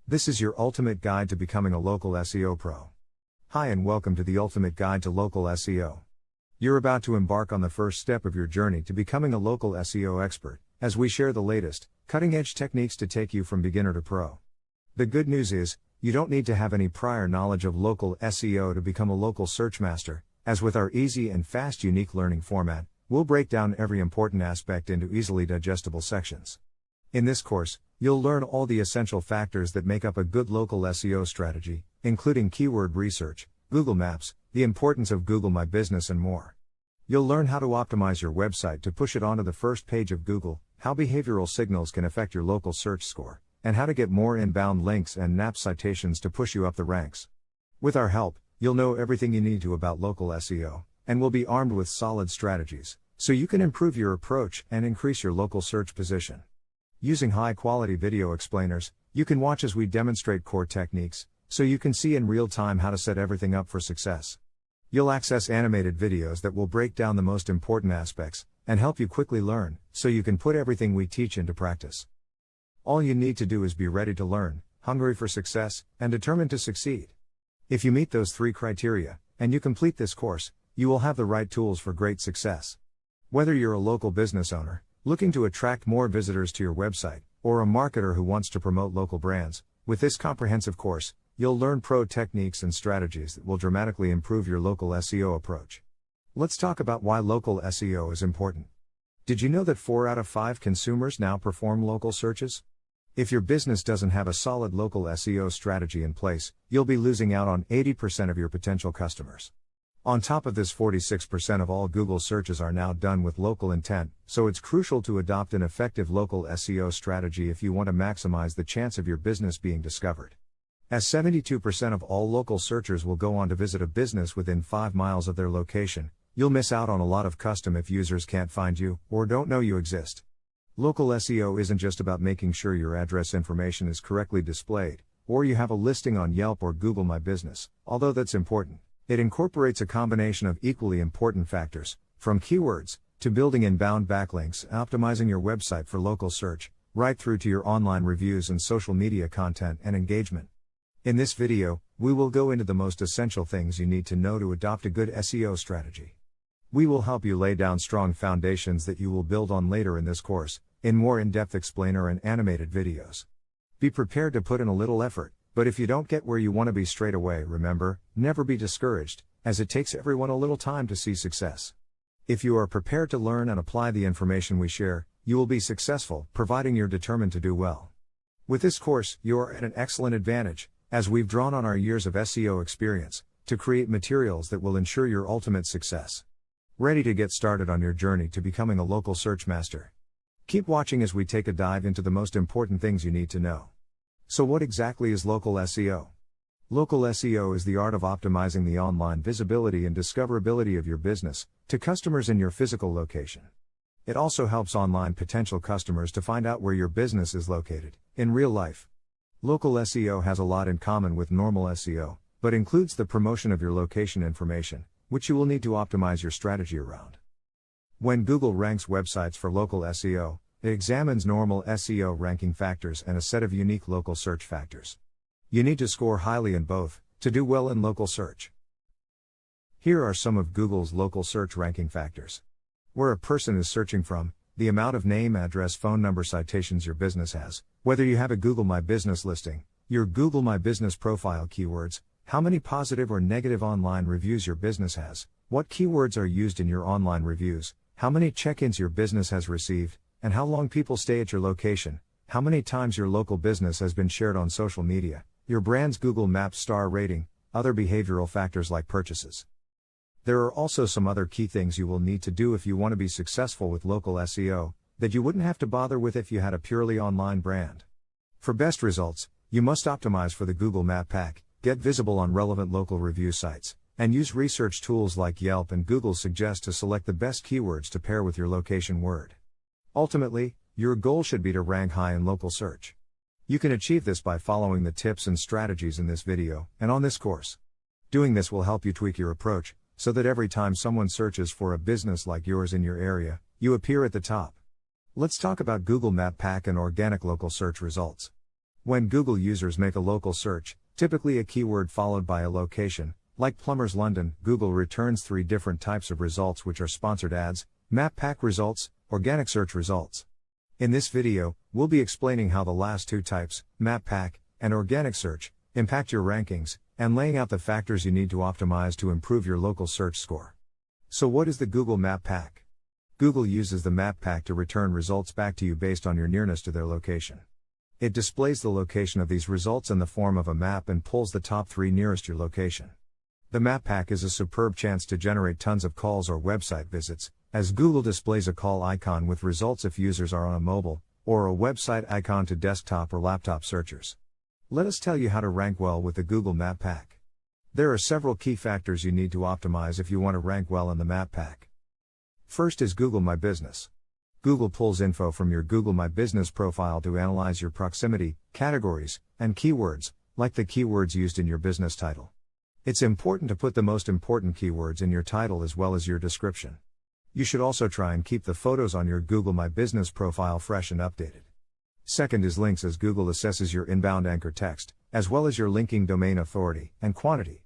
This is your ultimate guide to becoming a local SEO pro. Hi and welcome to the Ultimate Guide to Local SEO. You're about to embark on the first step of your journey to becoming a local SEO expert, as we share the latest, cutting-edge techniques to take you from beginner to pro. The good news is, you don't need to have any prior knowledge of local SEO to become a local search master, as with our easy and fast unique learning format, we'll break down every important aspect into easily digestible sections. In this course, you'll learn all the essential factors that make up a good local SEO strategy, including keyword research, Google Maps, the importance of Google My Business and more. You'll learn how to optimize your website to push it onto the first page of Google, how behavioral signals can affect your local search score, and how to get more inbound links and NAP citations to push you up the ranks. With our help, you'll know everything you need to about local SEO, and will be armed with solid strategies, so you can improve your approach and increase your local search position. Using high-quality video explainers, you can watch as we demonstrate core techniques, so you can see in real time how to set everything up for success. You'll access animated videos that will break down the most important aspects, and help you quickly learn, so you can put everything we teach into practice. All you need to do is be ready to learn, hungry for success, and determined to succeed. If you meet those 3 criteria, and you complete this course, you will have the right tools for great success. Whether you're a local business owner, looking to attract more visitors to your website, or a marketer who wants to promote local brands, with this comprehensive course, you'll learn pro techniques and strategies that will dramatically improve your local SEO approach. Let's talk about why local SEO is important. Did you know that 4 out of 5 consumers now perform local searches? If your business doesn't have a solid local SEO strategy in place, you'll be losing out on 80% of your potential customers. On top of this, 46% of all Google searches are now done with local intent, so it's crucial to adopt an effective local SEO strategy if you want to maximize the chance of your business being discovered. As 72% of all local searchers will go on to visit a business within 5 miles of their location, you'll miss out on a lot of custom if users can't find you, or don't know you exist. Local SEO isn't just about making sure your address information is correctly displayed, or you have a listing on Yelp or Google My Business, although that's important. It incorporates a combination of equally important factors, from keywords, to building inbound backlinks, optimizing your website for local search, right through to your online reviews and social media content and engagement. In this video, we will go into the most essential things you need to know to adopt a good SEO strategy. We will help you lay down strong foundations that you will build on later in this course, in more in-depth explainer and animated videos. Be prepared to put in a little effort, but if you don't get where you want to be straight away, remember, never be discouraged, as it takes everyone a little time to see success. If you are prepared to learn and apply the information we share, you will be successful, providing you're determined to do well. With this course, you are at an excellent advantage, as we've drawn on our years of SEO experience, to create materials that will ensure your ultimate success. Ready to get started on your journey to becoming a local search master? Keep watching as we take a dive into the most important things you need to know. So what exactly is local SEO? Local SEO is the art of optimizing the online visibility and discoverability of your business to customers in your physical location. It also helps online potential customers to find out where your business is located, in real life. Local SEO has a lot in common with normal SEO, but includes the promotion of your location information, which you will need to optimize your strategy around. When Google ranks websites for local SEO, it examines normal SEO ranking factors and a set of unique local search factors. You need to score highly in both, to do well in local search. Here are some of Google's local search ranking factors. Where a person is searching from, the amount of name, address, phone number citations your business has, whether you have a Google My Business listing, your Google My Business profile keywords, how many positive or negative online reviews your business has, what keywords are used in your online reviews, how many check-ins your business has received, and how long people stay at your location, how many times your local business has been shared on social media, your brand's Google Maps star rating, other behavioral factors like purchases. There are also some other key things you will need to do if you want to be successful with local SEO, that you wouldn't have to bother with if you had a purely online brand. For best results, you must optimize for the Google Map Pack, get visible on relevant local review sites, and use research tools like Yelp and Google Suggest to select the best keywords to pair with your location word. Ultimately, your goal should be to rank high in local search. You can achieve this by following the tips and strategies in this video, and on this course. Doing this will help you tweak your approach, so that every time someone searches for a business like yours in your area, you appear at the top. Let's talk about Google Map Pack and organic local search results. When Google users make a local search, typically a keyword followed by a location, like Plumbers London, Google returns 3 different types of results, which are sponsored ads, map pack results, organic search results. In this video, we'll be explaining how the last 2 types, map pack and organic search, impact your rankings, and laying out the factors you need to optimize to improve your local search score. So what is the Google Map Pack? Google uses the Map Pack to return results back to you based on your nearness to their location. It displays the location of these results in the form of a map and pulls the top 3 nearest your location. The Map Pack is a superb chance to generate tons of calls or website visits, as Google displays a call icon with results if users are on a mobile, or a website icon to desktop or laptop searchers. Let us tell you how to rank well with the Google Map Pack. There are several key factors you need to optimize if you want to rank well in the Map Pack. First is Google My Business. Google pulls info from your Google My Business profile to analyze your proximity, categories, and keywords, like the keywords used in your business title. It's important to put the most important keywords in your title as well as your description. You should also try and keep the photos on your Google My Business profile fresh and updated. Second is links, as Google assesses your inbound anchor text, as well as your linking domain authority and quantity.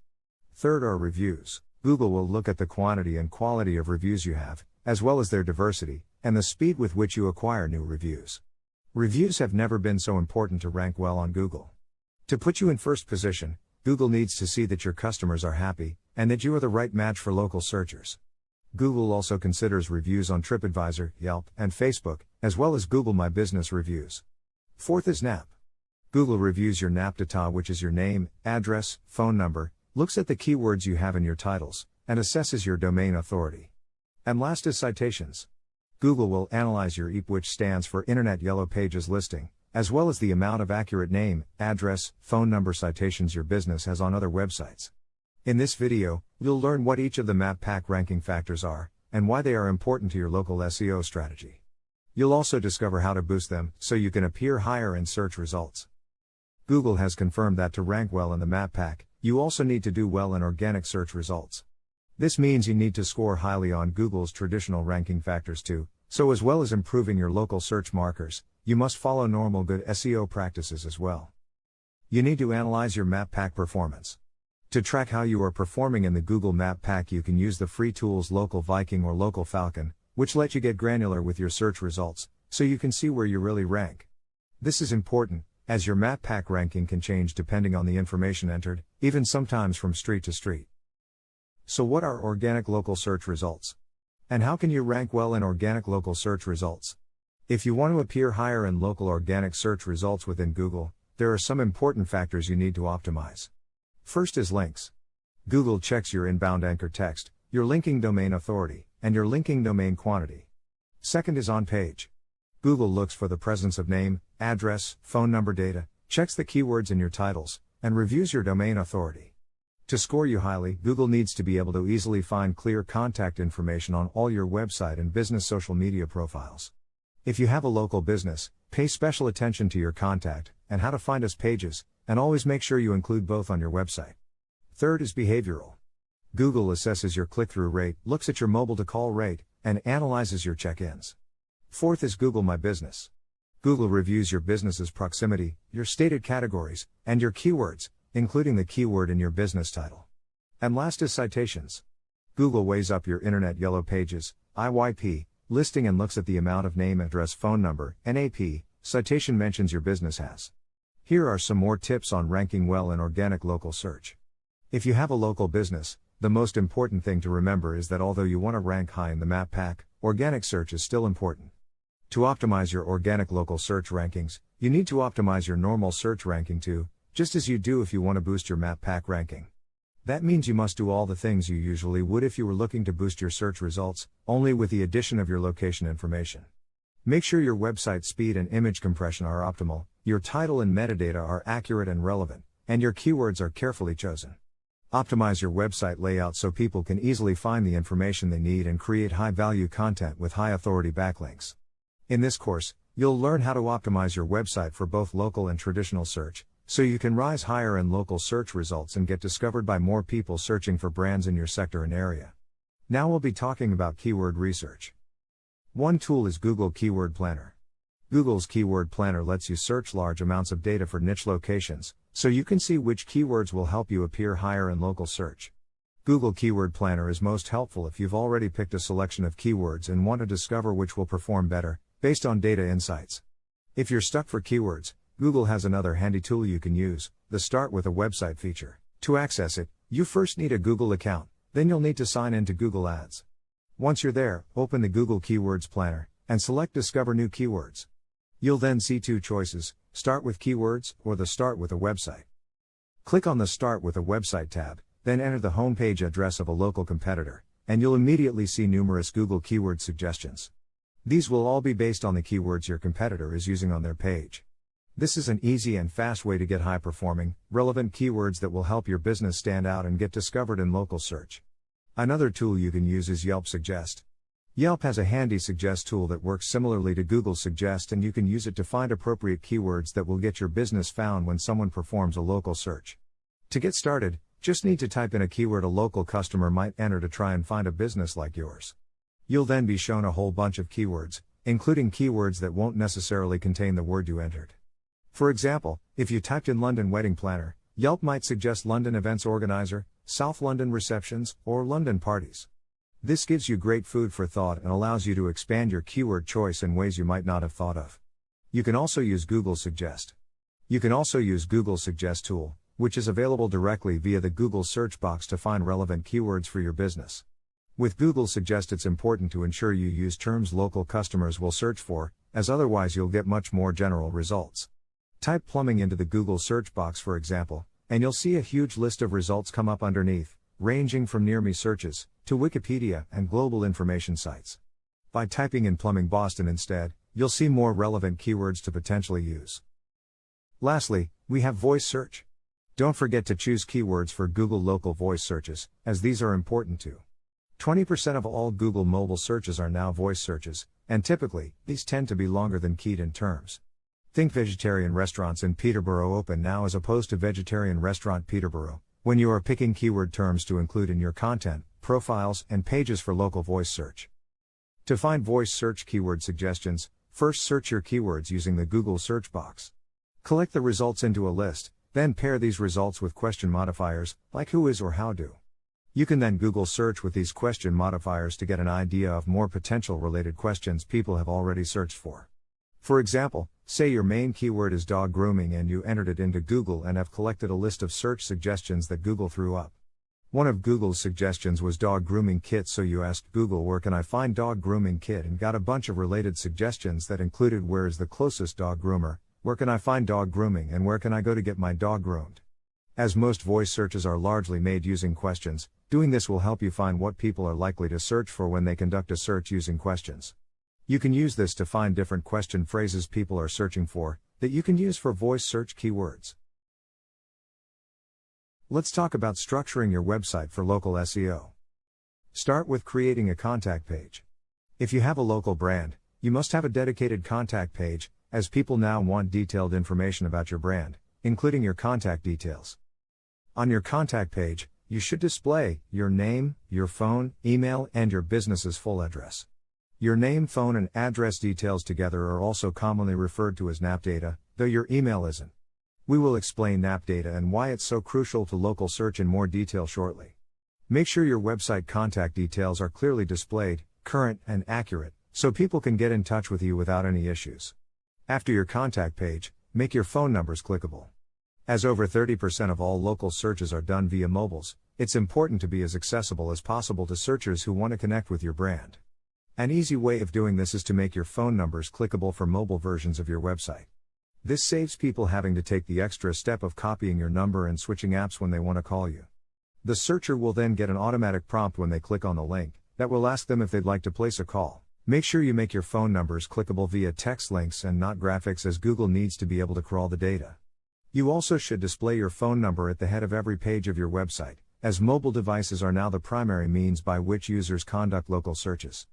Third are reviews. Google will look at the quantity and quality of reviews you have, as well as their diversity, and the speed with which you acquire new reviews. Reviews have never been so important to rank well on Google. To put you in first position, Google needs to see that your customers are happy, and that you are the right match for local searchers. Google also considers reviews on TripAdvisor, Yelp, and Facebook, as well as Google My Business reviews. Fourth is NAP. Google reviews your NAP data, which is your name, address, phone number, looks at the keywords you have in your titles, and assesses your domain authority. And last is citations. Google will analyze your IEP, which stands for Internet Yellow Pages listing, as well as the amount of accurate name, address, phone number citations your business has on other websites. In this video, you'll learn what each of the Map Pack ranking factors are, and why they are important to your local SEO strategy. You'll also discover how to boost them, so you can appear higher in search results. Google has confirmed that to rank well in the Map Pack, you also need to do well in organic search results. This means you need to score highly on Google's traditional ranking factors too, so as well as improving your local search markers, you must follow normal good SEO practices as well. You need to analyze your Map Pack performance. To track how you are performing in the Google Map Pack, you can use the free tools Local Viking or Local Falcon, which let you get granular with your search results, so you can see where you really rank. This is important, as your Map Pack ranking can change depending on the information entered, even sometimes from street to street. So what are organic local search results? And how can you rank well in organic local search results? If you want to appear higher in local organic search results within Google, there are some important factors you need to optimize. First is links. Google checks your inbound anchor text, your linking domain authority, and your linking domain quantity. Second is on-page. Google looks for the presence of name, address, phone number data, checks the keywords in your titles, and reviews your domain authority. To score you highly, Google needs to be able to easily find clear contact information on all your website and business social media profiles. If you have a local business, pay special attention to your contact and how to find us pages, and always make sure you include both on your website. Third is behavioral. Google assesses your click-through rate, looks at your mobile-to-call rate, and analyzes your check-ins. Fourth is Google My Business. Google reviews your business's proximity, your stated categories, and your keywords, including the keyword in your business title. And last is citations. Google weighs up your Internet Yellow Pages, IYP, listing and looks at the amount of name, address, phone number, NAP, citation mentions your business has. Here are some more tips on ranking well in organic local search. If you have a local business, the most important thing to remember is that although you want to rank high in the Map Pack, organic search is still important. To optimize your organic local search rankings, you need to optimize your normal search ranking too, just as you do if you want to boost your Map Pack ranking. That means you must do all the things you usually would if you were looking to boost your search results, only with the addition of your location information. Make sure your website speed and image compression are optimal, your title and metadata are accurate and relevant, and your keywords are carefully chosen. Optimize your website layout so people can easily find the information they need and create high-value content with high-authority backlinks. In this course, you'll learn how to optimize your website for both local and traditional search, so you can rise higher in local search results and get discovered by more people searching for brands in your sector and area. Now we'll be talking about keyword research. One tool is Google Keyword Planner. Google's Keyword Planner lets you search large amounts of data for niche locations, so you can see which keywords will help you appear higher in local search. Google Keyword Planner is most helpful if you've already picked a selection of keywords and want to discover which will perform better, based on data insights. If you're stuck for keywords, Google has another handy tool you can use, the Start with a Website feature. To access it, you first need a Google account, then you'll need to sign in to Google Ads. Once you're there, open the Google Keywords Planner, and select Discover New Keywords. You'll then see two choices, Start with Keywords, or the Start with a Website. Click on the Start with a Website tab, then enter the homepage address of a local competitor, and you'll immediately see numerous Google keyword suggestions. These will all be based on the keywords your competitor is using on their page. This is an easy and fast way to get high-performing, relevant keywords that will help your business stand out and get discovered in local search. Another tool you can use is Yelp Suggest. Yelp has a handy suggest tool that works similarly to Google Suggest, and you can use it to find appropriate keywords that will get your business found when someone performs a local search. To get started, just need to type in a keyword a local customer might enter to try and find a business like yours. You'll then be shown a whole bunch of keywords, including keywords that won't necessarily contain the word you entered. For example, if you typed in London wedding planner, Yelp might suggest London events organizer, South London receptions, or London parties. This gives you great food for thought and allows you to expand your keyword choice in ways you might not have thought of. You can also use Google Suggest. You can also use Google Suggest tool, which is available directly via the Google search box to find relevant keywords for your business. With Google Suggest, it's important to ensure you use terms local customers will search for, as otherwise you'll get much more general results. Type plumbing into the Google search box, for example, and you'll see a huge list of results come up underneath, ranging from near me searches to Wikipedia and global information sites. By typing in plumbing Boston instead, you'll see more relevant keywords to potentially use. Lastly, we have voice search. Don't forget to choose keywords for Google local voice searches, as these are important too. 20% of all Google mobile searches are now voice searches, and typically, these tend to be longer than keyed-in terms. Think vegetarian restaurants in Peterborough open now as opposed to vegetarian restaurant Peterborough, when you are picking keyword terms to include in your content, profiles, and pages for local voice search. To find voice search keyword suggestions, first search your keywords using the Google search box. Collect the results into a list, then pair these results with question modifiers, like who is or how do. You can then Google search with these question modifiers to get an idea of more potential related questions people have already searched for. For example, say your main keyword is dog grooming and you entered it into Google and have collected a list of search suggestions that Google threw up. One of Google's suggestions was dog grooming kit, so you asked Google where can I find dog grooming kit and got a bunch of related suggestions that included where is the closest dog groomer, where can I find dog grooming, and where can I go to get my dog groomed. As most voice searches are largely made using questions, doing this will help you find what people are likely to search for when they conduct a search using questions. You can use this to find different question phrases people are searching for, that you can use for voice search keywords. Let's talk about structuring your website for local SEO. Start with creating a contact page. If you have a local brand, you must have a dedicated contact page, as people now want detailed information about your brand, including your contact details. On your contact page, you should display your name, your phone, email, and your business's full address. Your name, phone, and address details together are also commonly referred to as NAP data, though your email isn't. We will explain NAP data and why it's so crucial to local search in more detail shortly. Make sure your website contact details are clearly displayed, current, and accurate, so people can get in touch with you without any issues. After your contact page, make your phone numbers clickable. As over 30% of all local searches are done via mobiles, it's important to be as accessible as possible to searchers who want to connect with your brand. An easy way of doing this is to make your phone numbers clickable for mobile versions of your website. This saves people having to take the extra step of copying your number and switching apps when they want to call you. The searcher will then get an automatic prompt when they click on the link that will ask them if they'd like to place a call. Make sure you make your phone numbers clickable via text links and not graphics, as Google needs to be able to crawl the data. You also should display your phone number at the head of every page of your website, as mobile devices are now the primary means by which users conduct local searches.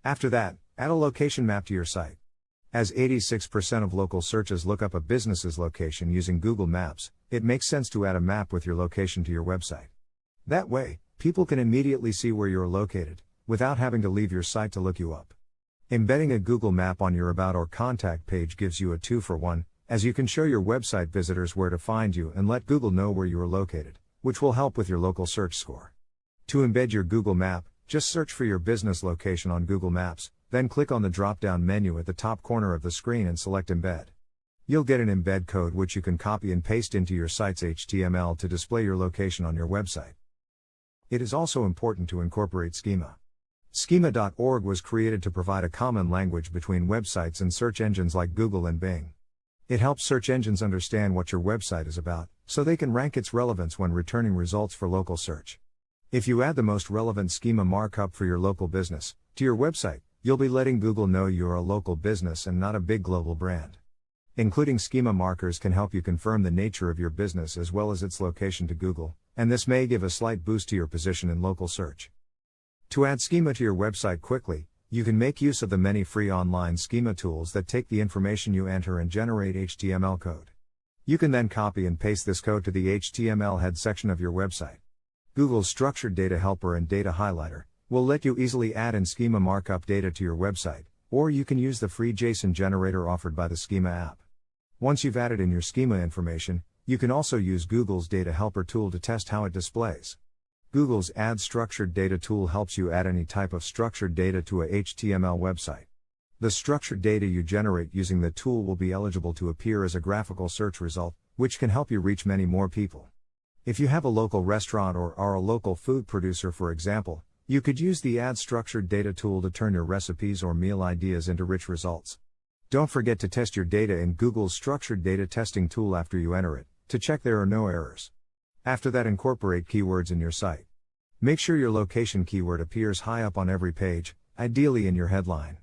After that, add a location map to your site. As 86% of local searches look up a business's location using Google Maps, it makes sense to add a map with your location to your website. That way, people can immediately see where you're located, without having to leave your site to look you up. Embedding a Google map on your About or Contact page gives you a 2-for-1, as you can show your website visitors where to find you and let Google know where you are located, which will help with your local search score. To embed your Google map, just search for your business location on Google Maps, then click on the drop-down menu at the top corner of the screen and select Embed. You'll get an embed code which you can copy and paste into your site's HTML to display your location on your website. It is also important to incorporate schema. Schema.org was created to provide a common language between websites and search engines like Google and Bing. It helps search engines understand what your website is about, so they can rank its relevance when returning results for local search. If you add the most relevant schema markup for your local business to your website, you'll be letting Google know you're a local business and not a big global brand. Including schema markers can help you confirm the nature of your business as well as its location to Google, and this may give a slight boost to your position in local search. To add schema to your website quickly, you can make use of the many free online schema tools that take the information you enter and generate HTML code. You can then copy and paste this code to the HTML head section of your website. Google's Structured Data Helper and Data Highlighter will let you easily add in schema markup data to your website, or you can use the free JSON generator offered by the Schema app. Once you've added in your schema information, you can also use Google's Data Helper tool to test how it displays. Google's Add Structured Data tool helps you add any type of structured data to a HTML website. The structured data you generate using the tool will be eligible to appear as a graphical search result, which can help you reach many more people. If you have a local restaurant or are a local food producer, for example, you could use the Add Structured Data tool to turn your recipes or meal ideas into rich results. Don't forget to test your data in Google's Structured Data Testing tool after you enter it, to check there are no errors. After that, incorporate keywords in your site. Make sure your location keyword appears high up on every page, ideally in your headline.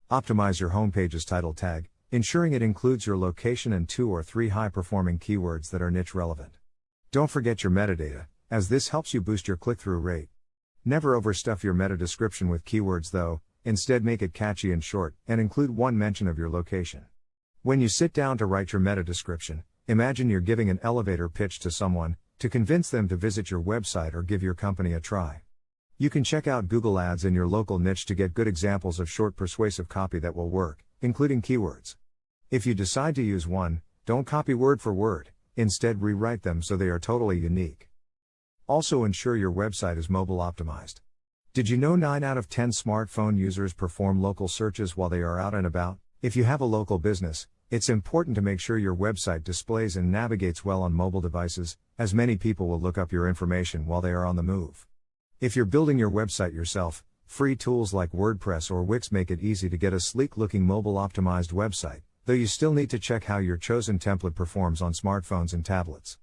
Optimize your homepage's title tag, ensuring it includes your location and 2 or 3 high-performing keywords that are niche relevant. Don't forget your metadata, as this helps you boost your click-through rate. Never overstuff your meta description with keywords though, instead make it catchy and short, and include one mention of your location. When you sit down to write your meta description, imagine you're giving an elevator pitch to someone, to convince them to visit your website or give your company a try. You can check out Google Ads in your local niche to get good examples of short persuasive copy that will work, including keywords. If you decide to use one, don't copy word for word, instead rewrite them so they are totally unique. Also ensure your website is mobile optimized. Did you know 9 out of 10 smartphone users perform local searches while they are out and about? If you have a local business, it's important to make sure your website displays and navigates well on mobile devices, as many people will look up your information while they are on the move. If you're building your website yourself, free tools like WordPress or Wix make it easy to get a sleek-looking mobile-optimized website, though you still need to check how your chosen template performs on smartphones and tablets.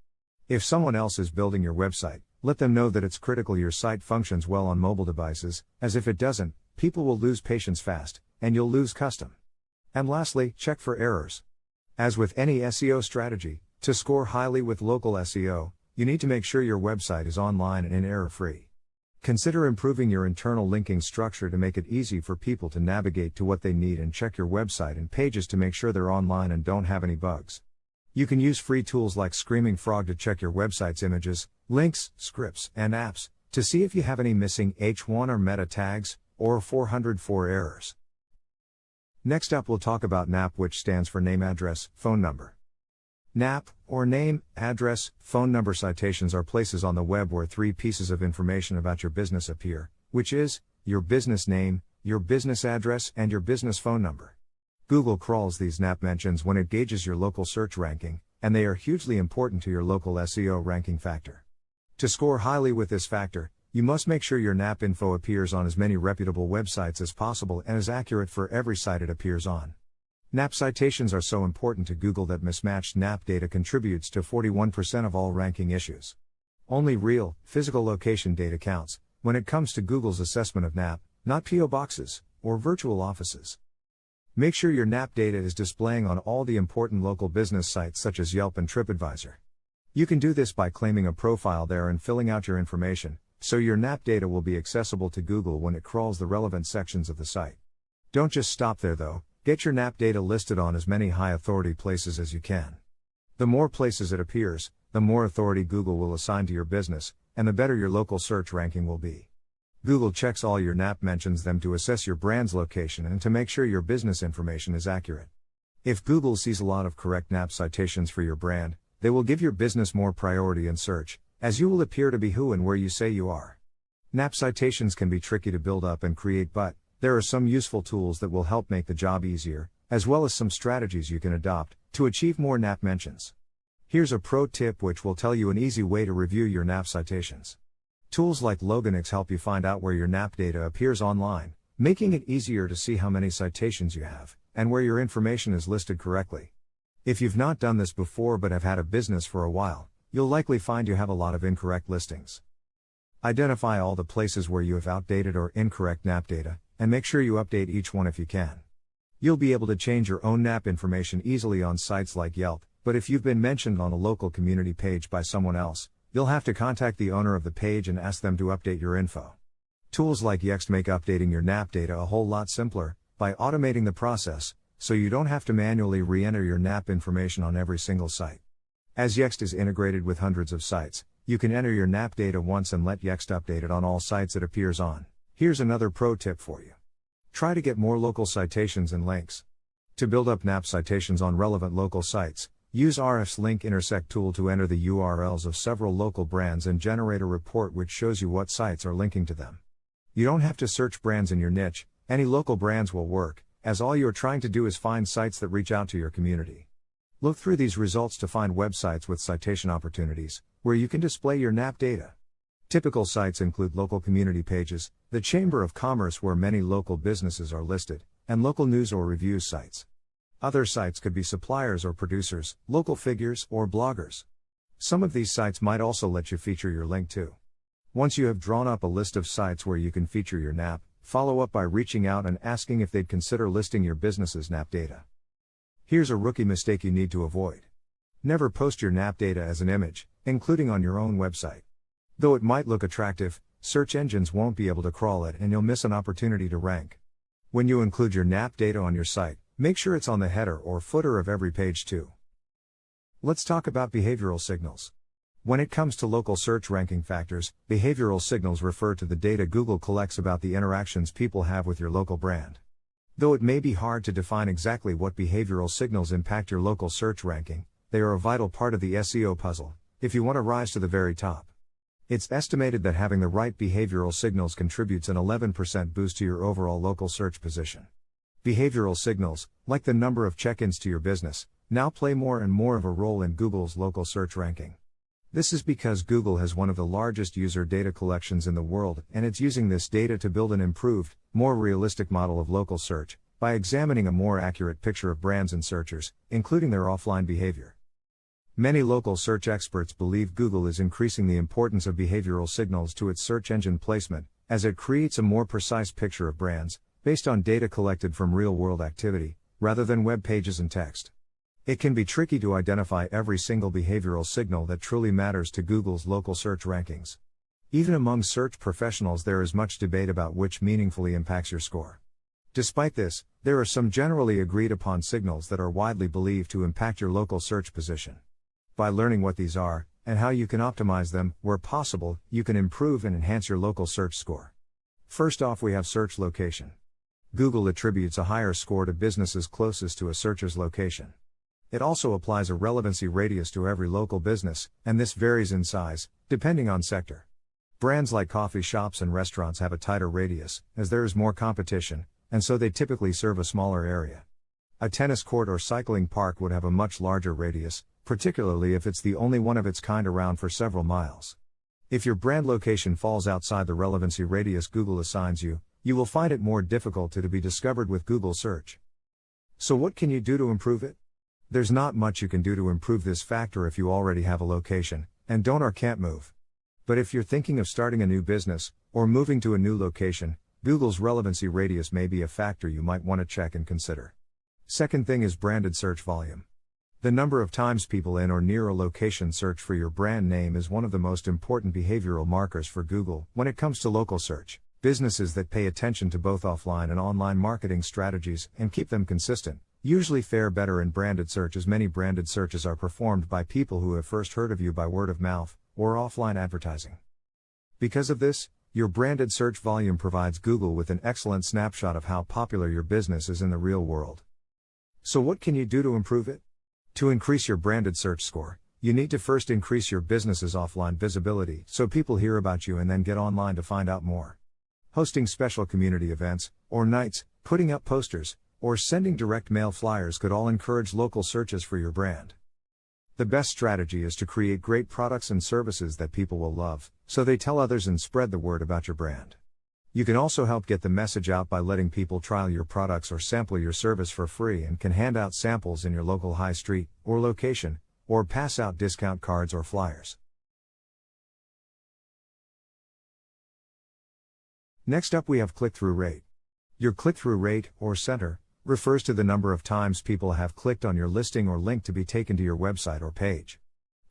If someone else is building your website, let them know that it's critical your site functions well on mobile devices, as if it doesn't, people will lose patience fast, and you'll lose custom. And lastly, check for errors. As with any SEO strategy, to score highly with local SEO, you need to make sure your website is online and error-free. Consider improving your internal linking structure to make it easy for people to navigate to what they need, and check your website and pages to make sure they're online and don't have any bugs. You can use free tools like Screaming Frog to check your website's images, links, scripts, and apps, to see if you have any missing H1 or meta tags, or 404 errors. Next up we'll talk about NAP, which stands for Name, Address, Phone Number. NAP, or Name, Address, Phone Number citations are places on the web where 3 pieces of information about your business appear, which is, your business name, your business address, and your business phone number. Google crawls these NAP mentions when it gauges your local search ranking, and they are hugely important to your local SEO ranking factor. To score highly with this factor, you must make sure your NAP info appears on as many reputable websites as possible and is accurate for every site it appears on. NAP citations are so important to Google that mismatched NAP data contributes to 41% of all ranking issues. Only real, physical location data counts when it comes to Google's assessment of NAP, not PO boxes or virtual offices. Make sure your NAP data is displaying on all the important local business sites such as Yelp and TripAdvisor. You can do this by claiming a profile there and filling out your information, so your NAP data will be accessible to Google when it crawls the relevant sections of the site. Don't just stop there though, get your NAP data listed on as many high authority places as you can. The more places it appears, the more authority Google will assign to your business, and the better your local search ranking will be. Google checks all your NAP mentions them to assess your brand's location and to make sure your business information is accurate. If Google sees a lot of correct NAP citations for your brand, they will give your business more priority in search, as you will appear to be who and where you say you are. NAP citations can be tricky to build up and create, but there are some useful tools that will help make the job easier, as well as some strategies you can adopt to achieve more NAP mentions. Here's a pro tip which will tell you an easy way to review your NAP citations. Tools like Logonix help you find out where your NAP data appears online, making it easier to see how many citations you have, and where your information is listed correctly. If you've not done this before but have had a business for a while, you'll likely find you have a lot of incorrect listings. Identify all the places where you have outdated or incorrect NAP data, and make sure you update each one if you can. You'll be able to change your own NAP information easily on sites like Yelp, but if you've been mentioned on a local community page by someone else, you'll have to contact the owner of the page and ask them to update your info. Tools like Yext make updating your NAP data a whole lot simpler, by automating the process, so you don't have to manually re-enter your NAP information on every single site. As Yext is integrated with hundreds of sites, you can enter your NAP data once and let Yext update it on all sites it appears on. Here's another pro tip for you. Try to get more local citations and links. To build up NAP citations on relevant local sites, use Ahrefs Link Intersect tool to enter the URLs of several local brands and generate a report which shows you what sites are linking to them. You don't have to search brands in your niche, any local brands will work, as all you're trying to do is find sites that reach out to your community. Look through these results to find websites with citation opportunities, where you can display your NAP data. Typical sites include local community pages, the Chamber of Commerce where many local businesses are listed, and local news or reviews sites. Other sites could be suppliers or producers, local figures, or bloggers. Some of these sites might also let you feature your link too. Once you have drawn up a list of sites where you can feature your NAP, follow up by reaching out and asking if they'd consider listing your business's NAP data. Here's a rookie mistake you need to avoid. Never post your NAP data as an image, including on your own website. Though it might look attractive, search engines won't be able to crawl it and you'll miss an opportunity to rank. When you include your NAP data on your site, make sure it's on the header or footer of every page too. Let's talk about behavioral signals. When it comes to local search ranking factors, behavioral signals refer to the data Google collects about the interactions people have with your local brand. Though it may be hard to define exactly what behavioral signals impact your local search ranking, they are a vital part of the SEO puzzle, if you want to rise to the very top. It's estimated that having the right behavioral signals contributes an 11% boost to your overall local search position. Behavioral signals, like the number of check-ins to your business, now play more and more of a role in Google's local search ranking. This is because Google has one of the largest user data collections in the world, and it's using this data to build an improved, more realistic model of local search, by examining a more accurate picture of brands and searchers, including their offline behavior. Many local search experts believe Google is increasing the importance of behavioral signals to its search engine placement, as it creates a more precise picture of brands, based on data collected from real-world activity, rather than web pages and text. It can be tricky to identify every single behavioral signal that truly matters to Google's local search rankings. Even among search professionals there is much debate about which meaningfully impacts your score. Despite this, there are some generally agreed upon signals that are widely believed to impact your local search position. By learning what these are, and how you can optimize them, where possible, you can improve and enhance your local search score. First off, we have search location. Google attributes a higher score to businesses closest to a searcher's location. It also applies a relevancy radius to every local business, and this varies in size, depending on sector. Brands like coffee shops and restaurants have a tighter radius, as there is more competition, and so they typically serve a smaller area. A tennis court or cycling park would have a much larger radius, particularly if it's the only one of its kind around for several miles. If your brand location falls outside the relevancy radius Google assigns you, you will find it more difficult to be discovered with Google search. So what can you do to improve it? There's not much you can do to improve this factor if you already have a location, and don't or can't move. But if you're thinking of starting a new business, or moving to a new location, Google's relevancy radius may be a factor you might want to check and consider. Second thing is branded search volume. The number of times people in or near a location search for your brand name is one of the most important behavioral markers for Google when it comes to local search. Businesses that pay attention to both offline and online marketing strategies and keep them consistent usually fare better in branded search, as many branded searches are performed by people who have first heard of you by word of mouth or offline advertising. Because of this, Your branded search volume provides Google with an excellent snapshot of how popular your business is in the real world. So what can you do to improve it? To increase your branded search score, you need to first increase your business's offline visibility so people hear about you and then get online to find out more. Hosting special community events, or nights, putting up posters, or sending direct mail flyers could all encourage local searches for your brand. The best strategy is to create great products and services that people will love, so they tell others and spread the word about your brand. You can also help get the message out by letting people trial your products or sample your service for free, and can hand out samples in your local high street or location, or pass out discount cards or flyers. Next up we have click-through rate. Your click-through rate, or CTR, refers to the number of times people have clicked on your listing or link to be taken to your website or page.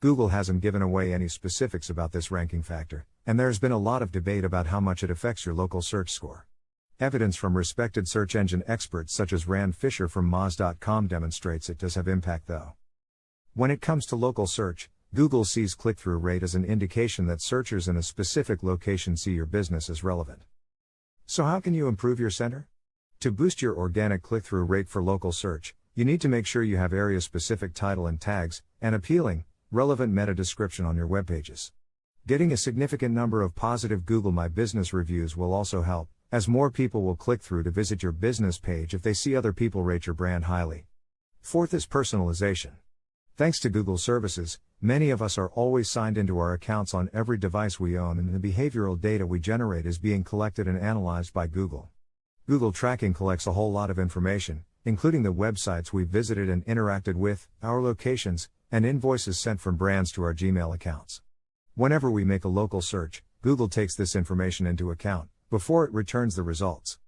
Google hasn't given away any specifics about this ranking factor, and there's been a lot of debate about how much it affects your local search score. Evidence from respected search engine experts such as Rand Fisher from Moz.com demonstrates it does have impact though. When it comes to local search, Google sees click-through rate as an indication that searchers in a specific location see your business as relevant. So how can you improve your CTR? To boost your organic click-through rate for local search, you need to make sure you have area-specific title and tags, and appealing, relevant meta description on your web pages. Getting a significant number of positive Google My Business reviews will also help, as more people will click through to visit your business page if they see other people rate your brand highly. Fourth is personalization. Thanks to Google services, many of us are always signed into our accounts on every device we own, and the behavioral data we generate is being collected and analyzed by Google. Google tracking collects a whole lot of information, including the websites we've visited and interacted with, our locations, and invoices sent from brands to our Gmail accounts. Whenever we make a local search, Google takes this information into account before it returns the results.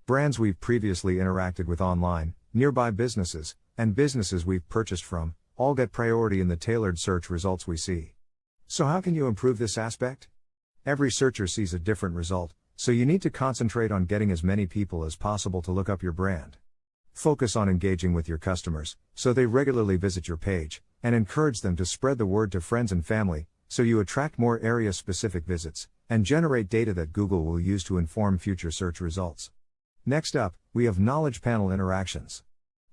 Brands we've previously interacted with online, nearby businesses, and businesses we've purchased from, all get priority in the tailored search results we see. So how can you improve this aspect? Every searcher sees a different result, so you need to concentrate on getting as many people as possible to look up your brand. Focus on engaging with your customers, so they regularly visit your page, and encourage them to spread the word to friends and family, so you attract more area-specific visits, and generate data that Google will use to inform future search results. Next up, we have knowledge panel interactions.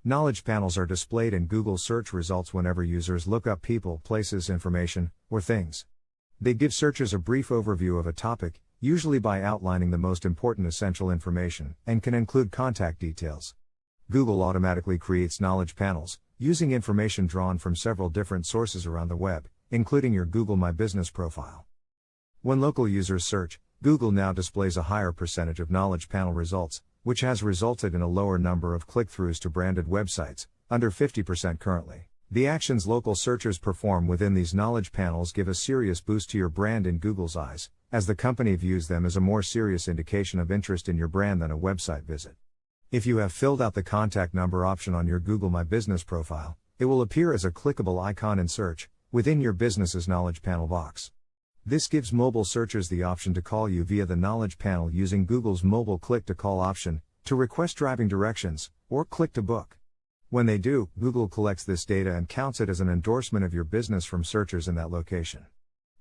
Knowledge panels are displayed in Google search results whenever users look up people, places, information, or things. They give searchers a brief overview of a topic, usually by outlining the most important essential information, and can include contact details. Google automatically creates knowledge panels, using information drawn from several different sources around the web, including your Google My Business profile. When local users search, Google now displays a higher percentage of knowledge panel results, which has resulted in a lower number of click-throughs to branded websites, under 50% currently. The actions local searchers perform within these knowledge panels give a serious boost to your brand in Google's eyes, as the company views them as a more serious indication of interest in your brand than a website visit. If you have filled out the contact number option on your Google My Business profile, it will appear as a clickable icon in search, within your business's knowledge panel box. This gives mobile searchers the option to call you via the knowledge panel using Google's mobile click-to-call option, to request driving directions, or click to book. When they do, Google collects this data and counts it as an endorsement of your business from searchers in that location.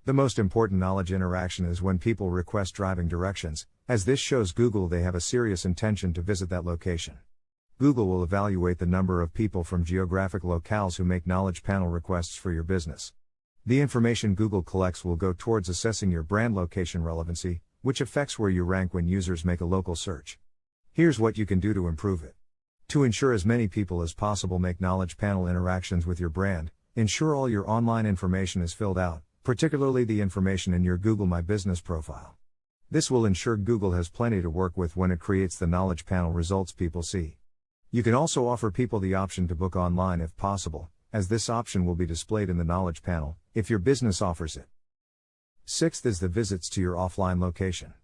The most important knowledge interaction is when people request driving directions, as this shows Google they have a serious intention to visit that location. Google will evaluate the number of people from geographic locales who make knowledge panel requests for your business. The information Google collects will go towards assessing your brand location relevancy, which affects where you rank when users make a local search. Here's what you can do to improve it. To ensure as many people as possible make knowledge panel interactions with your brand, ensure all your online information is filled out, particularly the information in your Google My Business profile. This will ensure Google has plenty to work with when it creates the knowledge panel results people see. You can also offer people the option to book online if possible, as this option will be displayed in the knowledge panel, if your business offers it. Sixth is the visits to your offline location.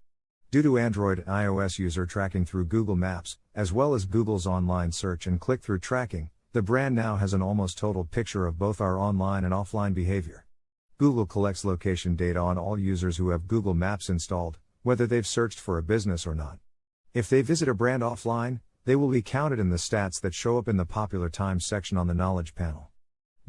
Due to Android and iOS user tracking through Google Maps, as well as Google's online search and click-through tracking, the brand now has an almost total picture of both our online and offline behavior. Google collects location data on all users who have Google Maps installed, whether they've searched for a business or not. If they visit a brand offline, they will be counted in the stats that show up in the Popular Times section on the Knowledge panel.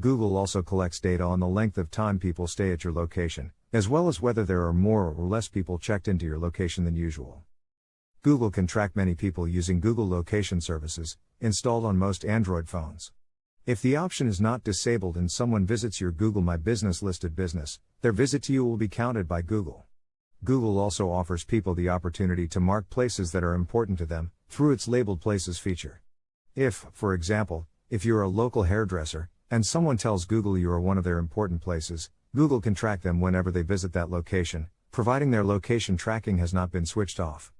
Google also collects data on the length of time people stay at your location, as well as whether there are more or less people checked into your location than usual. Google can track many people using Google Location Services, installed on most Android phones. If the option is not disabled and someone visits your Google My Business listed business, their visit to you will be counted by Google. Google also offers people the opportunity to mark places that are important to them, through its Labeled Places feature. If, for example, if you're a local hairdresser, and someone tells Google you are one of their important places, Google can track them whenever they visit that location, providing their location tracking has not been switched off.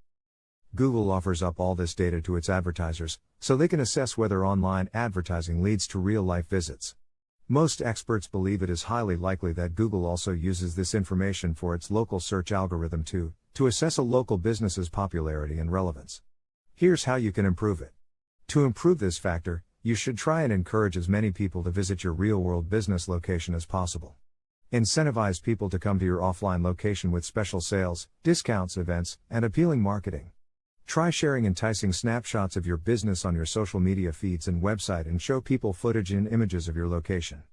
Google offers up all this data to its advertisers, so they can assess whether online advertising leads to real-life visits. Most experts believe it is highly likely that Google also uses this information for its local search algorithm to assess a local business's popularity and relevance. Here's how you can improve it. To improve this factor, you should try and encourage as many people to visit your real-world business location as possible. Incentivize people to come to your offline location with special sales, discounts, events, and appealing marketing. Try sharing enticing snapshots of your business on your social media feeds and website and show people footage and images of your location.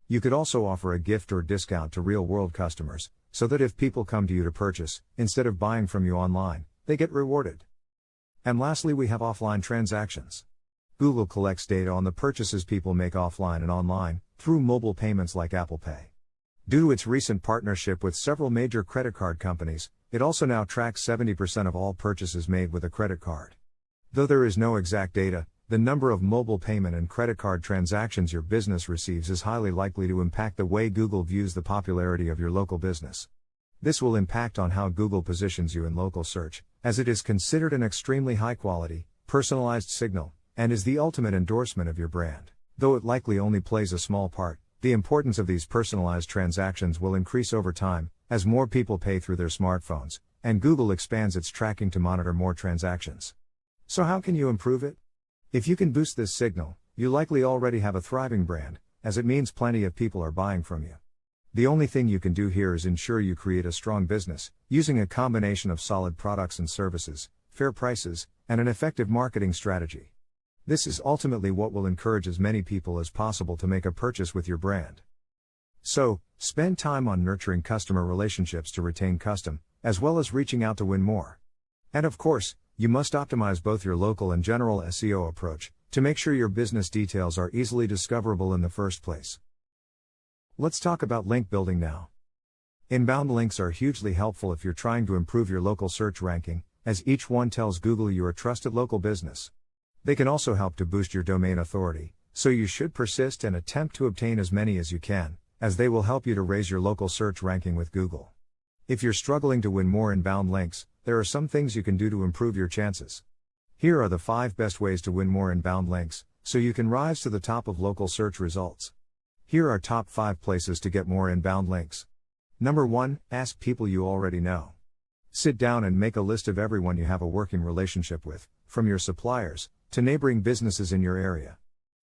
You could also offer a gift or discount to real-world customers, so that if people come to you to purchase, instead of buying from you online, they get rewarded. And lastly, we have offline transactions. Google collects data on the purchases people make offline and online, through mobile payments like Apple Pay. Due to its recent partnership with several major credit card companies, it also now tracks 70% of all purchases made with a credit card. Though there is no exact data, the number of mobile payment and credit card transactions your business receives is highly likely to impact the way Google views the popularity of your local business. This will impact on how Google positions you in local search, as it is considered an extremely high-quality, personalized signal, and is the ultimate endorsement of your brand. Though it likely only plays a small part, the importance of these personalized transactions will increase over time, as more people pay through their smartphones, and Google expands its tracking to monitor more transactions. So how can you improve it? If you can boost this signal, you likely already have a thriving brand, as it means plenty of people are buying from you. The only thing you can do here is ensure you create a strong business, using a combination of solid products and services, fair prices, and an effective marketing strategy. This is ultimately what will encourage as many people as possible to make a purchase with your brand. So, spend time on nurturing customer relationships to retain custom, as well as reaching out to win more. And of course, you must optimize both your local and general SEO approach, to make sure your business details are easily discoverable in the first place. Let's talk about link building now. Inbound links are hugely helpful if you're trying to improve your local search ranking, as each one tells Google you're a trusted local business. They can also help to boost your domain authority, so you should persist and attempt to obtain as many as you can, as they will help you to raise your local search ranking with Google. If you're struggling to win more inbound links, there are some things you can do to improve your chances. Here are the 5 best ways to win more inbound links, so you can rise to the top of local search results. Here are top 5 places to get more inbound links. Number 1, ask people you already know. Sit down and make a list of everyone you have a working relationship with, from your suppliers to neighboring businesses in your area.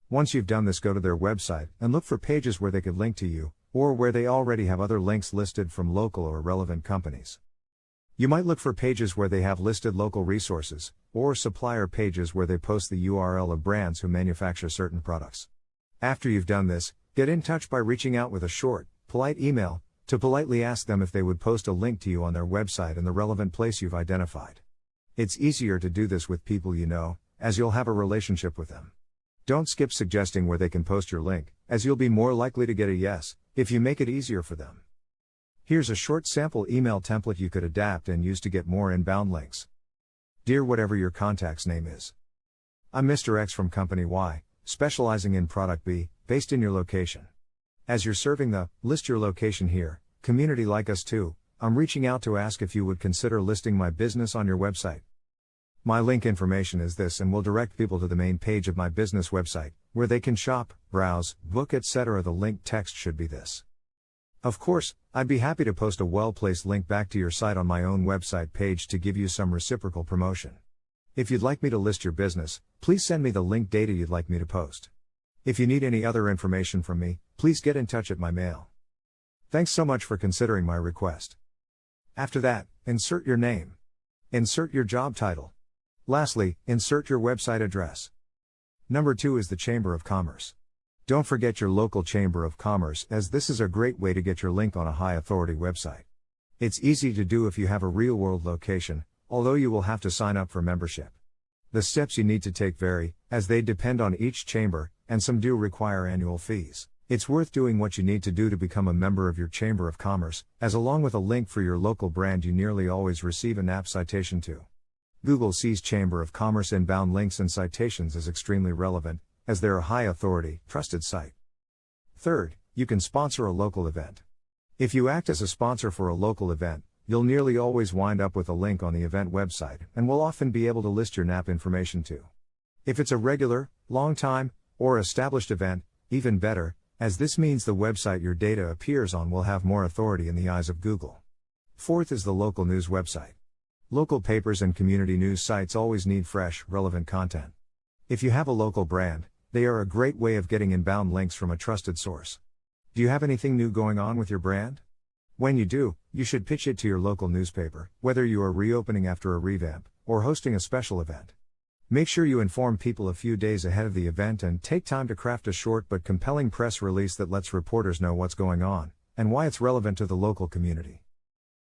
Once you've done this, go to their website and look for pages where they could link to you, or where they already have other links listed from local or relevant companies. You might look for pages where they have listed local resources, or supplier pages where they post the URL of brands who manufacture certain products. After you've done this, get in touch by reaching out with a short, polite email, to politely ask them if they would post a link to you on their website in the relevant place you've identified. It's easier to do this with people you know, as you'll have a relationship with them. Don't skip suggesting where they can post your link, as you'll be more likely to get a yes, if you make it easier for them. Here's a short sample email template you could adapt and use to get more inbound links. Dear whatever your contact's name is. I'm Mr. X from Company Y, specializing in Product B, based in your location. As you're serving the list your location here community like us too, I'm reaching out to ask if you would consider listing my business on your website. My link information is this and will direct people to the main page of my business website, where they can shop, browse, book, etc. The link text should be this. Of course, I'd be happy to post a well-placed link back to your site on my own website page to give you some reciprocal promotion. If you'd like me to list your business, please send me the link data you'd like me to post. If you need any other information from me, please get in touch at my mail. Thanks so much for considering my request. After that, insert your name. Insert your job title. Lastly, insert your website address. Number 2 is the Chamber of Commerce. Don't forget your local Chamber of Commerce, as this is a great way to get your link on a high authority website. It's easy to do if you have a real world location, although you will have to sign up for membership. The steps you need to take vary, as they depend on each chamber, and some do require annual fees. It's worth doing what you need to do to become a member of your Chamber of Commerce, as along with a link for your local brand you nearly always receive an app citation to. Google sees Chamber of Commerce inbound links and citations as extremely relevant, as they're a high authority, trusted site. Third, you can sponsor a local event. If you act as a sponsor for a local event, you'll nearly always wind up with a link on the event website, and will often be able to list your NAP information too. If it's a regular, long-time, or established event, even better, as this means the website your data appears on will have more authority in the eyes of Google. Fourth is the local news website. Local papers and community news sites always need fresh, relevant content. If you have a local brand, they are a great way of getting inbound links from a trusted source. Do you have anything new going on with your brand? When you do, you should pitch it to your local newspaper, whether you are reopening after a revamp, or hosting a special event. Make sure you inform people a few days ahead of the event and take time to craft a short but compelling press release that lets reporters know what's going on, and why it's relevant to the local community.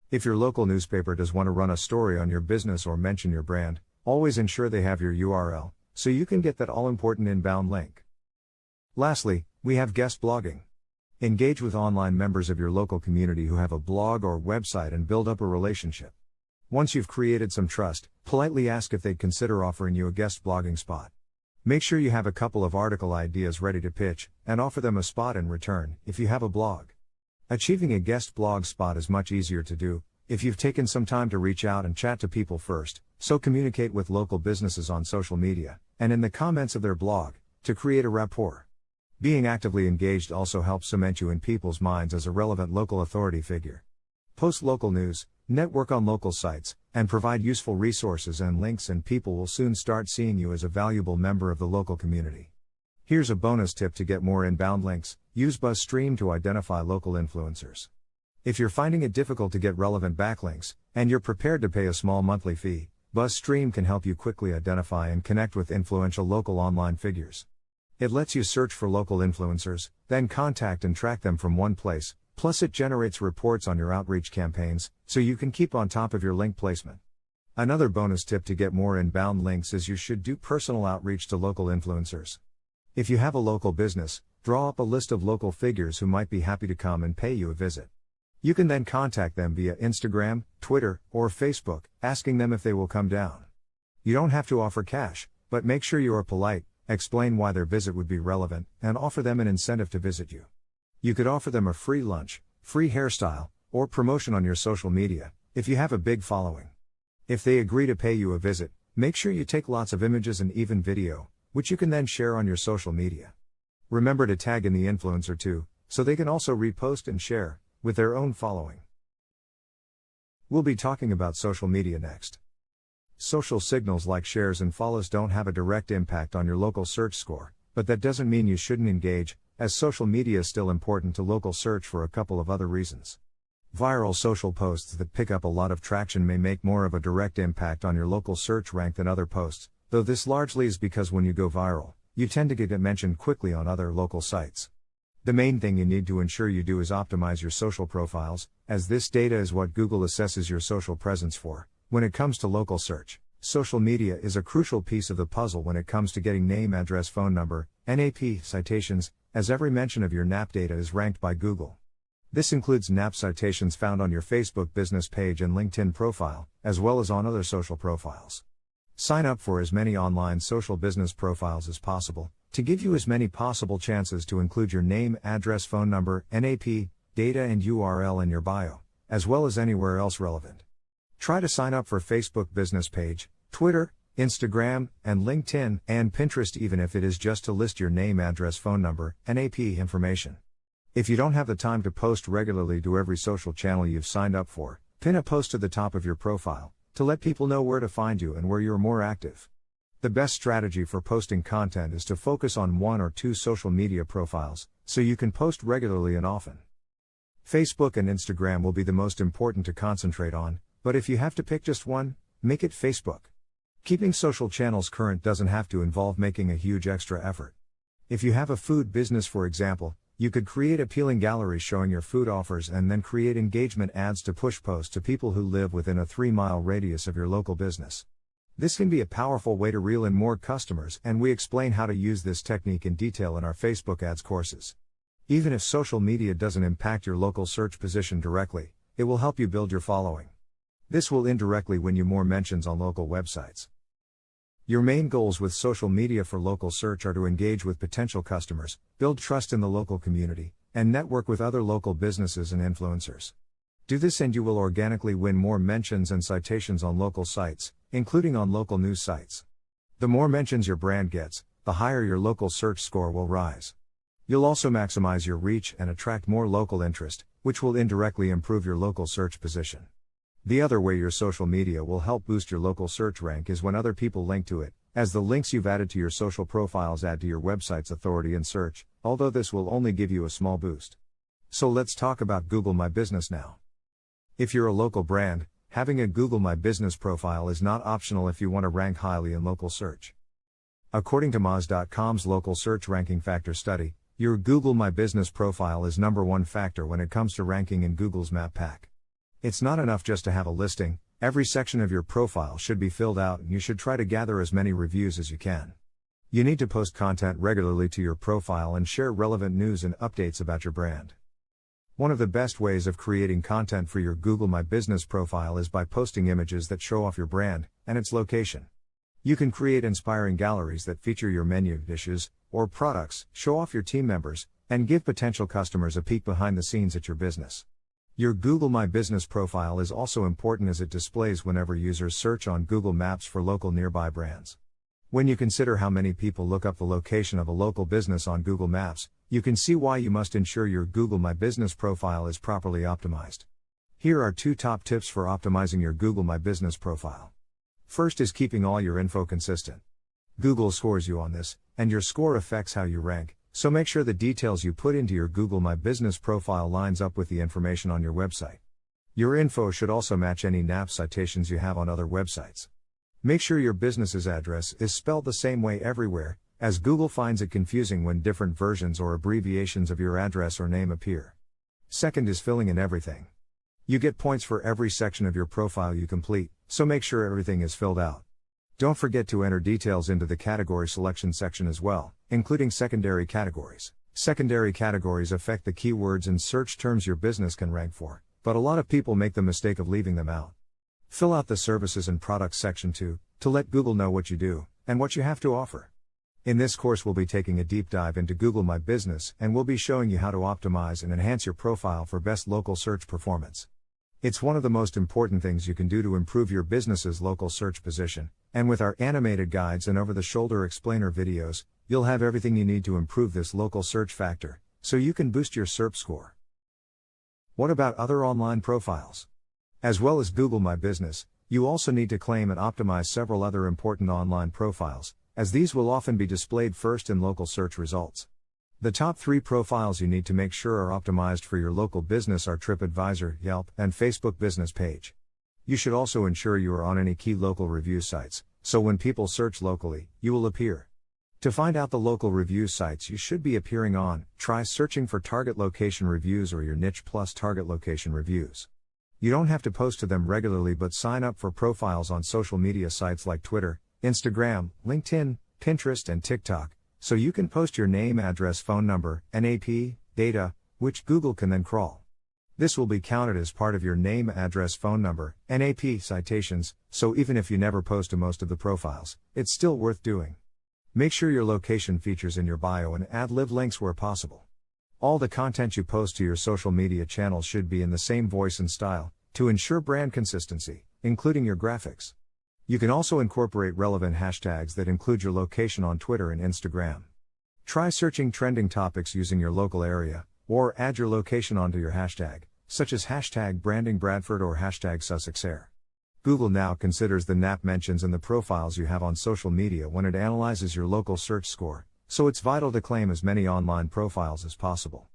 If your local newspaper does want to run a story on your business or mention your brand, always ensure they have your URL, so you can get that all-important inbound link. Lastly, we have guest blogging. Engage with online members of your local community who have a blog or website and build up a relationship. Once you've created some trust, politely ask if they'd consider offering you a guest blogging spot. Make sure you have a couple of article ideas ready to pitch, and offer them a spot in return, if you have a blog. Achieving a guest blog spot is much easier to do, if you've taken some time to reach out and chat to people first, so communicate with local businesses on social media, and in the comments of their blog, to create a rapport. Being actively engaged also helps cement you in people's minds as a relevant local authority figure. Post local news, network on local sites, and provide useful resources and links, and people will soon start seeing you as a valuable member of the local community. Here's a bonus tip to get more inbound links: use BuzzStream to identify local influencers. If you're finding it difficult to get relevant backlinks, and you're prepared to pay a small monthly fee, BuzzStream can help you quickly identify and connect with influential local online figures. It lets you search for local influencers, then contact and track them from one place, plus it generates reports on your outreach campaigns, so you can keep on top of your link placement. Another bonus tip to get more inbound links is you should do personal outreach to local influencers. If you have a local business, draw up a list of local figures who might be happy to come and pay you a visit. You can then contact them via Instagram, Twitter, or Facebook, asking them if they will come down. You don't have to offer cash, but make sure you are polite, explain why their visit would be relevant, and offer them an incentive to visit you. You could offer them a free lunch, free hairstyle, or promotion on your social media, if you have a big following. If they agree to pay you a visit, make sure you take lots of images and even video, which you can then share on your social media. Remember to tag in the influencer too, so they can also repost and share, with their own following. We'll be talking about social media next. Social signals like shares and follows don't have a direct impact on your local search score, but that doesn't mean you shouldn't engage, as social media is still important to local search for a couple of other reasons. Viral social posts that pick up a lot of traction may make more of a direct impact on your local search rank than other posts, though this largely is because when you go viral, you tend to get mentioned quickly on other local sites. The main thing you need to ensure you do is optimize your social profiles, as this data is what Google assesses your social presence for. When it comes to local search, social media is a crucial piece of the puzzle when it comes to getting name, address, phone number, NAP citations, as every mention of your NAP data is ranked by Google. This includes NAP citations found on your Facebook business page and LinkedIn profile, as well as on other social profiles. Sign up for as many online social business profiles as possible, to give you as many possible chances to include your name, address, phone number, NAP, data and URL in your bio, as well as anywhere else relevant. Try to sign up for Facebook business page, Twitter, Instagram, and LinkedIn, and Pinterest, even if it is just to list your name, address, phone number, NAP information. If you don't have the time to post regularly to every social channel you've signed up for, pin a post to the top of your profile, to let people know where to find you and where you're more active. The best strategy for posting content is to focus on 1 or 2 social media profiles, so you can post regularly and often. Facebook and Instagram will be the most important to concentrate on, but if you have to pick just one, make it Facebook. Keeping social channels current doesn't have to involve making a huge extra effort. If you have a food business, for example, you could create appealing galleries showing your food offers and then create engagement ads to push posts to people who live within a 3-mile radius of your local business. This can be a powerful way to reel in more customers, and we explain how to use this technique in detail in our Facebook ads courses. Even if social media doesn't impact your local search position directly, it will help you build your following. This will indirectly win you more mentions on local websites. Your main goals with social media for local search are to engage with potential customers, build trust in the local community, and network with other local businesses and influencers. Do this and you will organically win more mentions and citations on local sites, including on local news sites. The more mentions your brand gets, the higher your local search score will rise. You'll also maximize your reach and attract more local interest, which will indirectly improve your local search position. The other way your social media will help boost your local search rank is when other people link to it, as the links you've added to your social profiles add to your website's authority in search, although this will only give you a small boost. So let's talk about Google My Business now. If you're a local brand, having a Google My Business profile is not optional if you want to rank highly in local search. According to Moz.com's local search ranking factor study, your Google My Business profile is #1 factor when it comes to ranking in Google's map pack. It's not enough just to have a listing, every section of your profile should be filled out and you should try to gather as many reviews as you can. You need to post content regularly to your profile and share relevant news and updates about your brand. One of the best ways of creating content for your Google My Business profile is by posting images that show off your brand and its location. You can create inspiring galleries that feature your menu, dishes, or products, show off your team members, and give potential customers a peek behind the scenes at your business. Your Google My Business profile is also important as it displays whenever users search on Google Maps for local nearby brands. When you consider how many people look up the location of a local business on Google Maps, you can see why you must ensure your Google My Business profile is properly optimized. Here are 2 top tips for optimizing your Google My Business profile. First is keeping all your info consistent. Google scores you on this, and your score affects how you rank, so make sure the details you put into your Google My Business profile lines up with the information on your website. Your info should also match any NAP citations you have on other websites. Make sure your business's address is spelled the same way everywhere, as Google finds it confusing when different versions or abbreviations of your address or name appear. Second is filling in everything. You get points for every section of your profile you complete, so make sure everything is filled out. Don't forget to enter details into the category selection section as well, including secondary categories. Secondary categories affect the keywords and search terms your business can rank for, but a lot of people make the mistake of leaving them out. Fill out the services and products section too, to let Google know what you do, and what you have to offer. In this course we'll be taking a deep dive into Google My Business and we'll be showing you how to optimize and enhance your profile for best local search performance. It's one of the most important things you can do to improve your business's local search position, and with our animated guides and over-the-shoulder explainer videos, you'll have everything you need to improve this local search factor, so you can boost your SERP score. What about other online profiles? As well as Google My Business, you also need to claim and optimize several other important online profiles, as these will often be displayed first in local search results. The top 3 profiles you need to make sure are optimized for your local business are TripAdvisor, Yelp, and Facebook business page. You should also ensure you are on any key local review sites, so when people search locally, you will appear. To find out the local review sites you should be appearing on, try searching for target location reviews or your niche plus target location reviews. You don't have to post to them regularly, but sign up for profiles on social media sites like Twitter, Instagram, LinkedIn, Pinterest, and TikTok, so you can post your name, address, phone number, NAP, data, which Google can then crawl. This will be counted as part of your name, address, phone number, NAP citations, so even if you never post to most of the profiles, it's still worth doing. Make sure your location features in your bio and add live links where possible. All the content you post to your social media channels should be in the same voice and style, to ensure brand consistency, including your graphics. You can also incorporate relevant hashtags that include your location on Twitter and Instagram. Try searching trending topics using your local area, or add your location onto your hashtag, such as hashtag branding Bradford or hashtag Sussex Air. Google now considers the NAP mentions in the profiles you have on social media when it analyzes your local search score, so it's vital to claim as many online profiles as possible.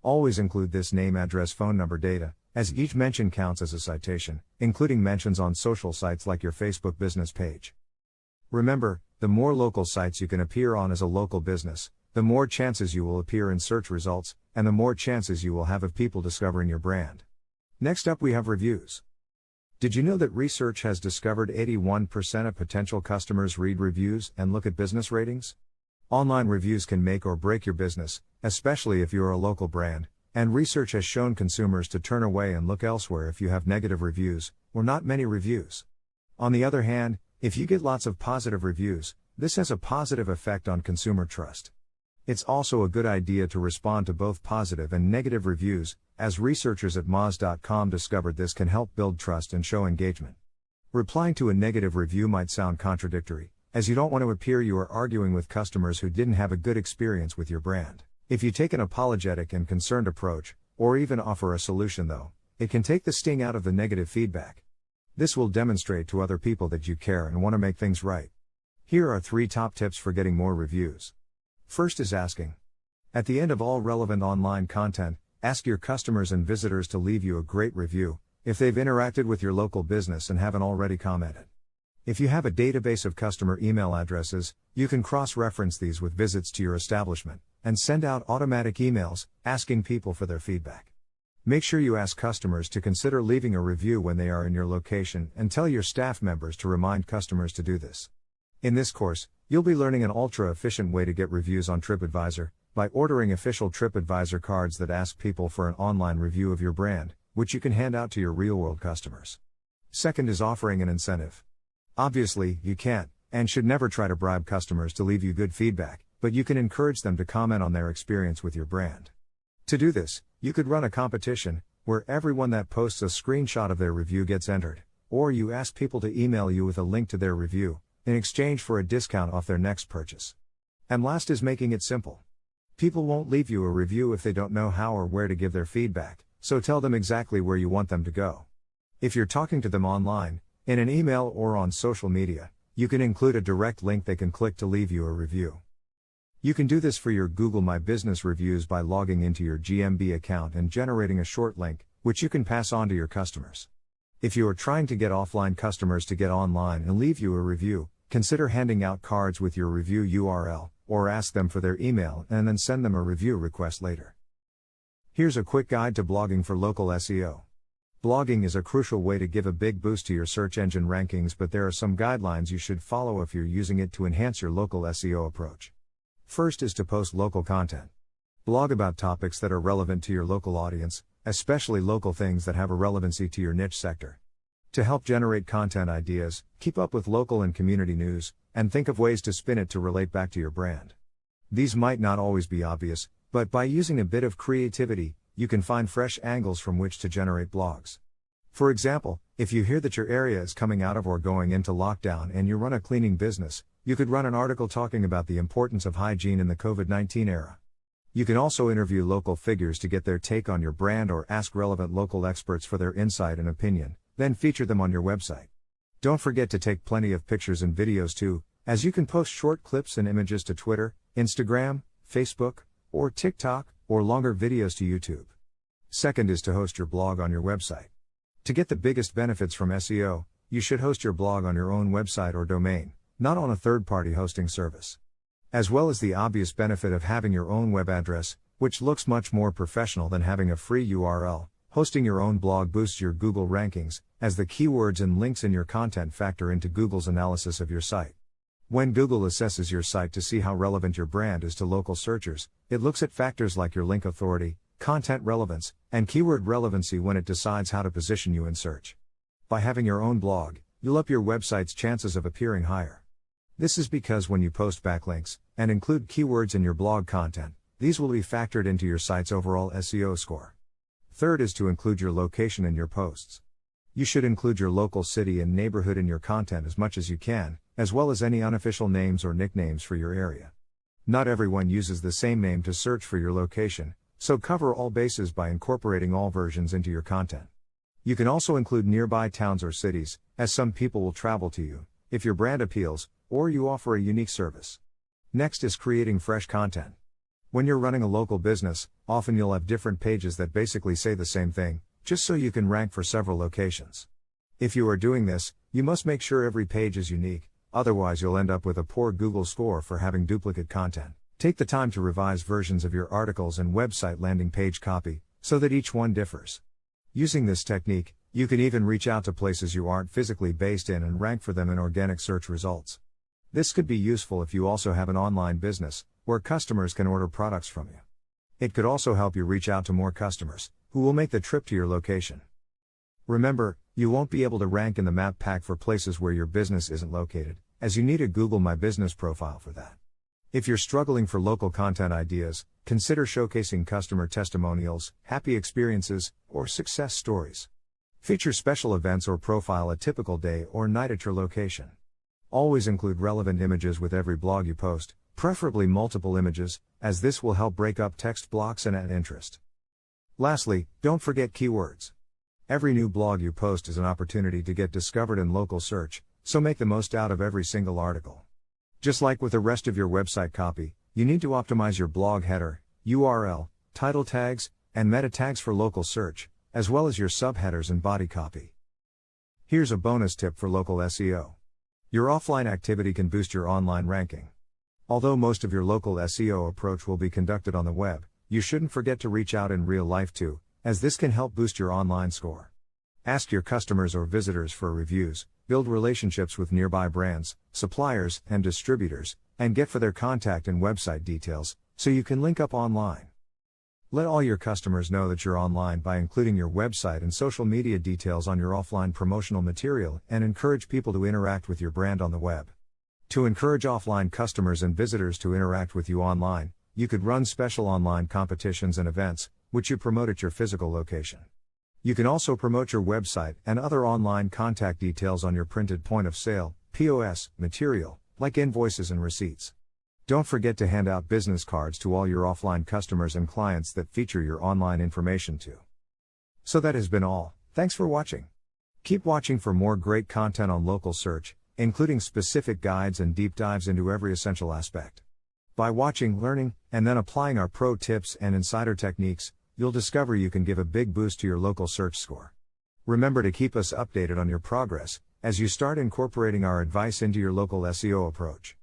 Always include this name, address, phone number data, as each mention counts as a citation, including mentions on social sites like your Facebook business page. Remember, the more local sites you can appear on as a local business, the more chances you will appear in search results, and the more chances you will have of people discovering your brand. Next up, we have reviews. Did you know that research has discovered 81% of potential customers read reviews and look at business ratings? Online reviews can make or break your business, especially if you are a local brand, and research has shown consumers to turn away and look elsewhere if you have negative reviews, or not many reviews. On the other hand, if you get lots of positive reviews, this has a positive effect on consumer trust. It's also a good idea to respond to both positive and negative reviews, as researchers at moz.com discovered this can help build trust and show engagement. Replying to a negative review might sound contradictory, as you don't want to appear you are arguing with customers who didn't have a good experience with your brand. If you take an apologetic and concerned approach, or even offer a solution though, it can take the sting out of the negative feedback. This will demonstrate to other people that you care and want to make things right. Here are 3 top tips for getting more reviews. First is asking. At the end of all relevant online content, ask your customers and visitors to leave you a great review, if they've interacted with your local business and haven't already commented. If you have a database of customer email addresses, you can cross-reference these with visits to your establishment, and send out automatic emails, asking people for their feedback. Make sure you ask customers to consider leaving a review when they are in your location, and tell your staff members to remind customers to do this. In this course, you'll be learning an ultra-efficient way to get reviews on TripAdvisor, by ordering official TripAdvisor cards that ask people for an online review of your brand, which you can hand out to your real-world customers. Second is offering an incentive. Obviously, you can't, and should never try to bribe customers to leave you good feedback, but you can encourage them to comment on their experience with your brand. To do this, you could run a competition, where everyone that posts a screenshot of their review gets entered, or you ask people to email you with a link to their review, in exchange for a discount off their next purchase. And last is making it simple. People won't leave you a review if they don't know how or where to give their feedback, so tell them exactly where you want them to go. If you're talking to them online, in an email or on social media, you can include a direct link they can click to leave you a review. You can do this for your Google My Business reviews by logging into your GMB account and generating a short link, which you can pass on to your customers. If you are trying to get offline customers to get online and leave you a review, consider handing out cards with your review URL, or ask them for their email and then send them a review request later. Here's a quick guide to blogging for local SEO. Blogging is a crucial way to give a big boost to your search engine rankings, but there are some guidelines you should follow if you're using it to enhance your local SEO approach. First is to post local content. Blog about topics that are relevant to your local audience, especially local things that have a relevancy to your niche sector. To help generate content ideas, keep up with local and community news, and think of ways to spin it to relate back to your brand. These might not always be obvious, but by using a bit of creativity, you can find fresh angles from which to generate blogs. For example, if you hear that your area is coming out of or going into lockdown and you run a cleaning business, you could run an article talking about the importance of hygiene in the COVID-19 era. You can also interview local figures to get their take on your brand or ask relevant local experts for their insight and opinion, then feature them on your website. Don't forget to take plenty of pictures and videos too, as you can post short clips and images to Twitter, Instagram, Facebook, or TikTok, or longer videos to YouTube. Second is to host your blog on your website. To get the biggest benefits from SEO, you should host your blog on your own website or domain, not on a third-party hosting service. As well as the obvious benefit of having your own web address, which looks much more professional than having a free URL, hosting your own blog boosts your Google rankings, as the keywords and links in your content factor into Google's analysis of your site. When Google assesses your site to see how relevant your brand is to local searchers, it looks at factors like your link authority, content relevance, and keyword relevancy when it decides how to position you in search. By having your own blog, you'll up your website's chances of appearing higher. This is because when you post backlinks, and include keywords in your blog content, these will be factored into your site's overall SEO score. Third is to include your location in your posts. You should include your local city and neighborhood in your content as much as you can, as well as any unofficial names or nicknames for your area. Not everyone uses the same name to search for your location, so cover all bases by incorporating all versions into your content. You can also include nearby towns or cities, as some people will travel to you, if your brand appeals, or you offer a unique service. Next is creating fresh content. When you're running a local business, often you'll have different pages that basically say the same thing, just so you can rank for several locations. If you are doing this, you must make sure every page is unique, otherwise you'll end up with a poor Google score for having duplicate content. Take the time to revise versions of your articles and website landing page copy, so that each one differs. Using this technique, you can even reach out to places you aren't physically based in and rank for them in organic search results. This could be useful if you also have an online business, where customers can order products from you. It could also help you reach out to more customers, who will make the trip to your location. Remember, you won't be able to rank in the map pack for places where your business isn't located, as you need a Google My Business profile for that. If you're struggling for local content ideas, consider showcasing customer testimonials, happy experiences, or success stories. Feature special events or profile a typical day or night at your location. Always include relevant images with every blog you post, preferably multiple images, as this will help break up text blocks and add interest. Lastly, don't forget keywords. Every new blog you post is an opportunity to get discovered in local search, so make the most out of every single article. Just like with the rest of your website copy, you need to optimize your blog header, URL, title tags, and meta tags for local search, as well as your subheaders and body copy. Here's a bonus tip for local SEO. Your offline activity can boost your online ranking. Although most of your local SEO approach will be conducted on the web, you shouldn't forget to reach out in real life too, as this can help boost your online score. Ask your customers or visitors for reviews, build relationships with nearby brands, suppliers, and distributors, and get for their contact and website details, so you can link up online. Let all your customers know that you're online by including your website and social media details on your offline promotional material, and encourage people to interact with your brand on the web. To encourage offline customers and visitors to interact with you online, you could run special online competitions and events, which you promote at your physical location. You can also promote your website and other online contact details on your printed point of sale, POS, material, like invoices and receipts. Don't forget to hand out business cards to all your offline customers and clients that feature your online information too. So that has been all. Thanks for watching. Keep watching for more great content on local search, including specific guides and deep dives into every essential aspect. By watching, learning, and then applying our pro tips and insider techniques, you'll discover you can give a big boost to your local search score. Remember to keep us updated on your progress, as you start incorporating our advice into your local SEO approach.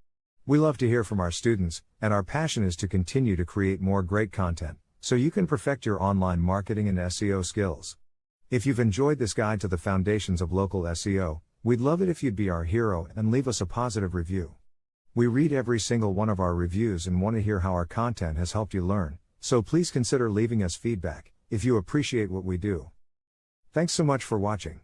We love to hear from our students, and our passion is to continue to create more great content, so you can perfect your online marketing and SEO skills. If you've enjoyed this guide to the foundations of local SEO, we'd love it if you'd be our hero and leave us a positive review. We read every single one of our reviews and want to hear how our content has helped you learn, so please consider leaving us feedback, if you appreciate what we do. Thanks so much for watching.